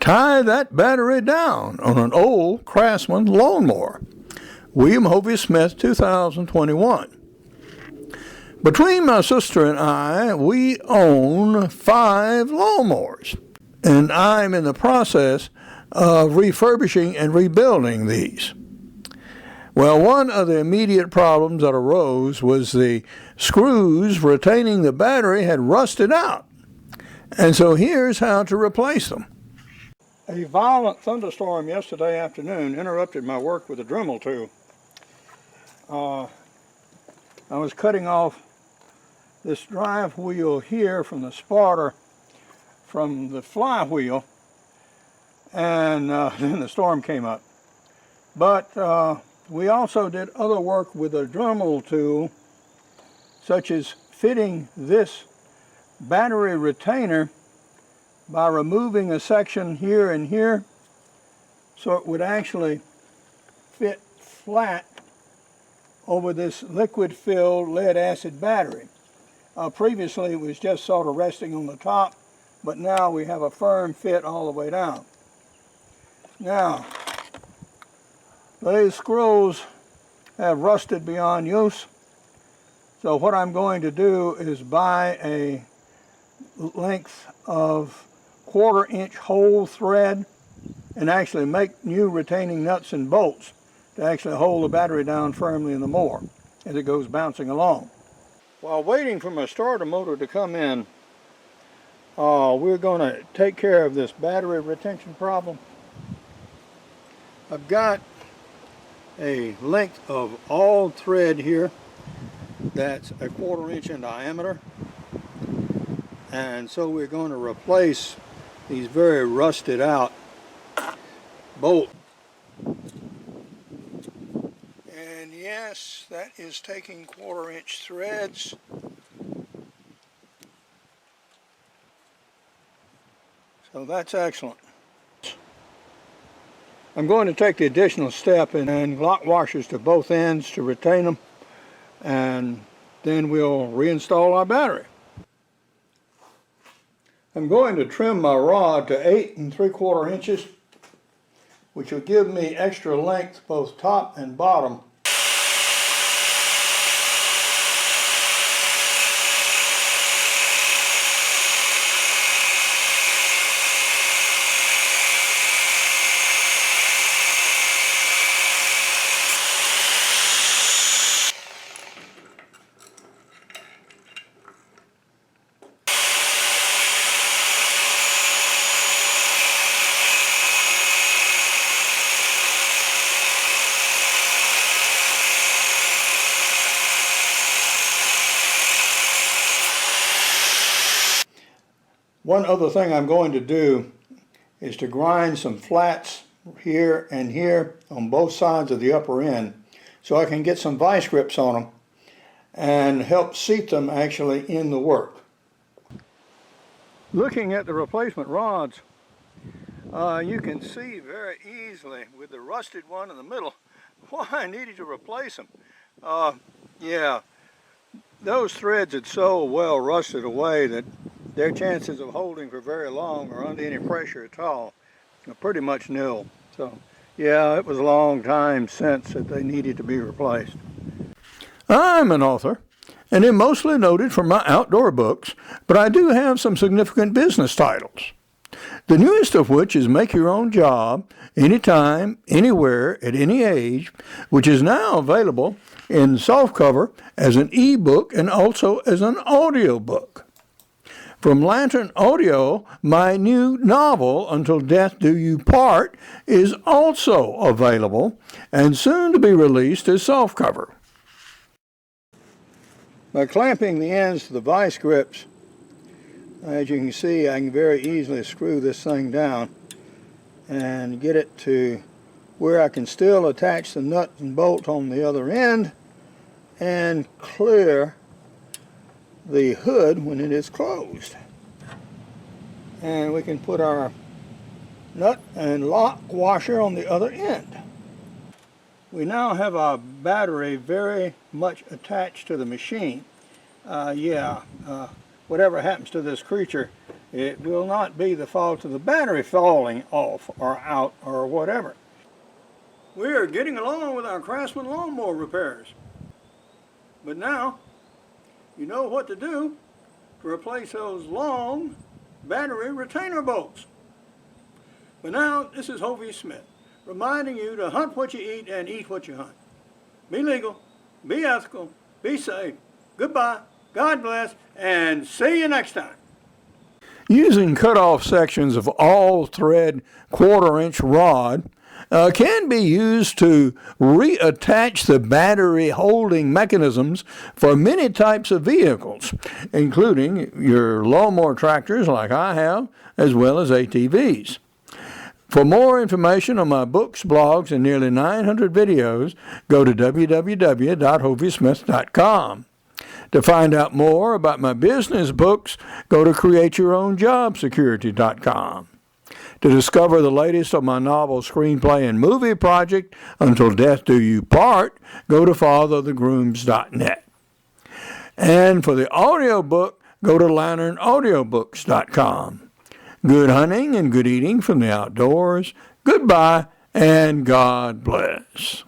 tie that battery down on an old Craftsman lawnmower. William Hovey Smith, 2021. Between my sister and I, we own 5 lawnmowers, and I'm in the process of refurbishing and rebuilding these. Well, one of the immediate problems that arose was the screws retaining the battery had rusted out, and so here's how to replace them. A violent thunderstorm yesterday afternoon interrupted my work with the Dremel tool. I was cutting off this drive wheel here from the spotter from the flywheel, and then the storm came up. But we also did other work with a Dremel tool, such as fitting this battery retainer by removing a section here and here so it would actually fit flat over this liquid-filled lead-acid battery. Previously it was just sort of resting on the top, but now we have a firm fit all the way down. Now, these screws have rusted beyond use, so what I'm going to do is buy a length of 1/4-inch hole thread and actually make new retaining nuts and bolts to actually hold the battery down firmly in the mower as it goes bouncing along. While waiting for my starter motor to come in, we're going to take care of this battery retention problem. I've got a length of all thread here that's a 1/4-inch in diameter, and so we're going to replace these very rusted out bolts. And yes, that is taking 1/4-inch threads. So that's excellent. I'm going to take the additional step and lock washers to both ends to retain them, and then we'll reinstall our battery. I'm going to trim my rod to 8 3/4 inches, which will give me extra length both top and bottom. One other thing I'm going to do is to grind some flats here and here on both sides of the upper end so I can get some vice grips on them and help seat them actually in the work. Looking at the replacement rods, you can see very easily with the rusted one in the middle why I needed to replace them. Yeah, those threads had so well rusted away that their chances of holding for very long or under any pressure at all are pretty much nil. So yeah, it was a long time since that they needed to be replaced. I'm an author, and am mostly noted for my outdoor books, but I do have some significant business titles. The newest of which is Make Your Own Job, Anytime, Anywhere, at any age, which is now available in softcover as an ebook and also as an audio book. From Lantern Audio, my new novel, Until Death Do You Part, is also available and soon to be released as softcover. By clamping the ends to the vice grips, as you can see, I can very easily screw this thing down and get it to where I can still attach the nut and bolt on the other end and clear the hood when it is closed. And we can put our nut and lock washer on the other end. We now have our battery very much attached to the machine. Whatever happens to this creature, It will not be the fault of the battery falling off or out or whatever. We are getting along with our Craftsman lawnmower repairs. But now, you know what to do to replace those long battery retainer bolts. But now, this is Hovey Smith, reminding you to hunt what you eat and eat what you hunt. Be legal, be ethical, be safe. Goodbye, God bless, and see you next time. Using cut-off sections of all-thread quarter-inch rod can be used to reattach the battery holding mechanisms for many types of vehicles, including your lawnmower tractors like I have, as well as ATVs. For more information on my books, blogs, and nearly 900 videos, go to www.hoveysmith.com. To find out more about my business books, go to createyourownjobsecurity.com. To discover the latest on my novel, screenplay, and movie project, Until Death Do You Part, go to fatherthegrooms.net. And for the audiobook, go to lanternaudiobooks.com. Good hunting and good eating from the outdoors. Goodbye and God bless.